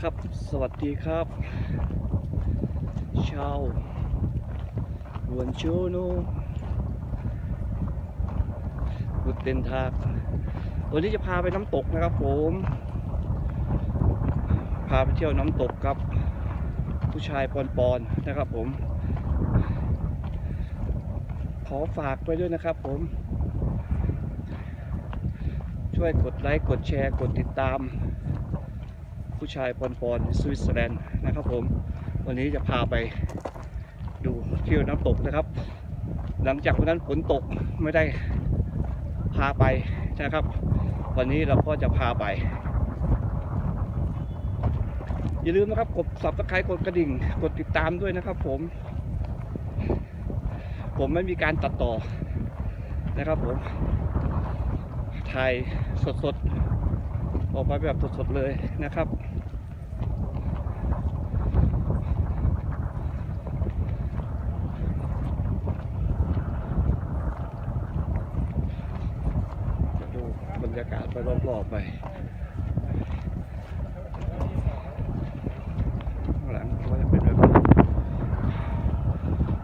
ครับสวัสดีครับชาววนโชโนบุตรเดินทางวันนี้จะพาไปน้ำตกนะครับผมพาไปเที่ยวน้ำตกครับผู้ชายปอนนะครับผมขอฝากไปด้วยนะครับผมช่วยกดไลค์กดแชร์กดติดตามผู้ชายปอนสวิตเซอร์แลนด์นะครับผมวันนี้จะพาไปดูเที่ยวน้ำตกนะครับหลังจากวันนั้นฝนตกไม่ได้พาไปนะครับวันนี้เราก็จะพาไปอย่าลืมนะครับกด Subscribe กดกระดิ่งกดติดตามด้วยนะครับผมไม่มีการตัดต่อนะครับผมถ่ายสดๆออกมาแบบสดๆเลยนะครับดูบรรยากาศไปรอบๆไปข้างหลังก็จะเป็นแบบนี้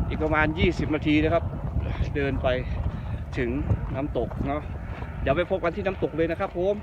อีกประมาณ20นาทีนะครับเดินไปถึงน้ำตกเนาะเดี๋ยวไปพบกันที่น้ำตกเลยนะครับผม